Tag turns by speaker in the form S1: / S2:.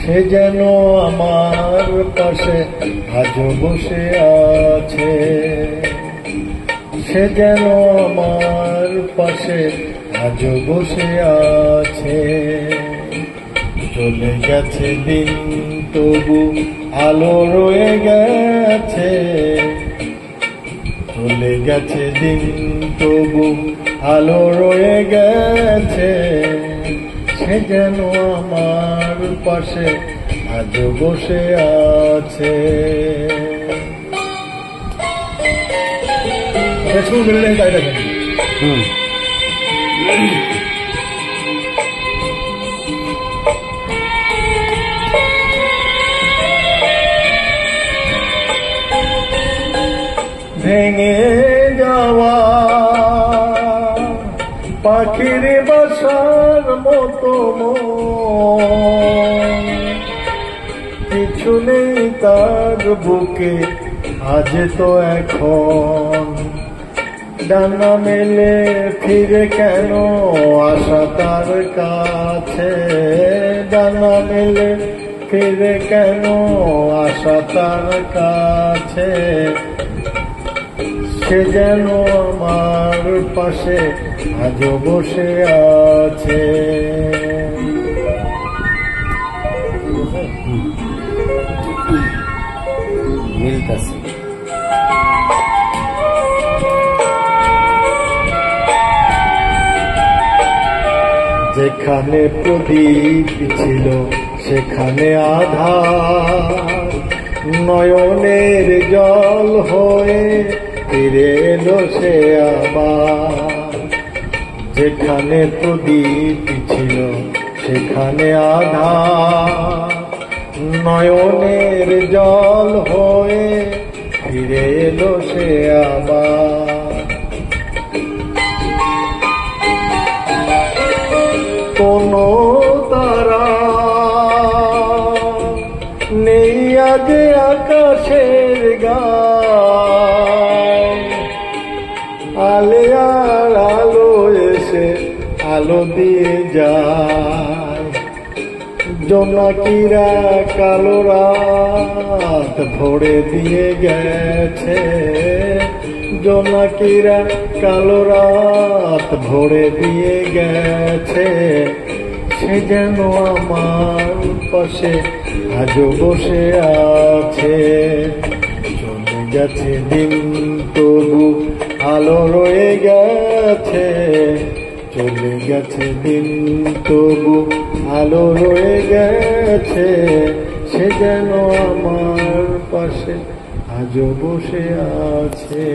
S1: সে যেন আমার পাশে আজও বসে আছে, সে যেন আমার পাশে আজও বসে আছে। চলে গেছে দিন তবু আলো রয়ে গেছে, চলে গেছে দিন তবু আলো রয়ে গেছে। সে যেন আমার পাশে আজও বসে আছে। ভেঙে যাওয়া পাখির বাসার মতো কিছু নেই তার বুকে আজ তো এখন। ডানা মেলে ফিরে কেন আসা তার কাছে, ডানা মেলে ফিরে কেন আসা তার কাছে। সে যেন আমার পাশে আজও বসে আছে।
S2: মিলতাছে।
S1: যেখানে প্রদীপ ছিল সেখানে আধার, নয়নের জল হয়ে ফিরে এলো সে আবার। যেখানে প্রদীপ ছিল সেখানে আধার, নয়নের জল হয়ে ফিরে এলো সে আবার। কোনো তারা নেই আজ আকাশের গায়, আলে আর আলো এসে আলো দিয়ে যায়। জোনাকিরা কালো রাত ভরে দিয়ে গেছে, জোনাকিরা কালো রাত ভরে দিয়ে গেছে। সে যেন আমার পাশে আজও বসে আছে। চলে গেছে দিন তবু আলো রয়ে গেছে, চলে গেছে দিন তবু আলো রয়ে গেছে। সে যেন আমার পাশে আজও বসে আছে।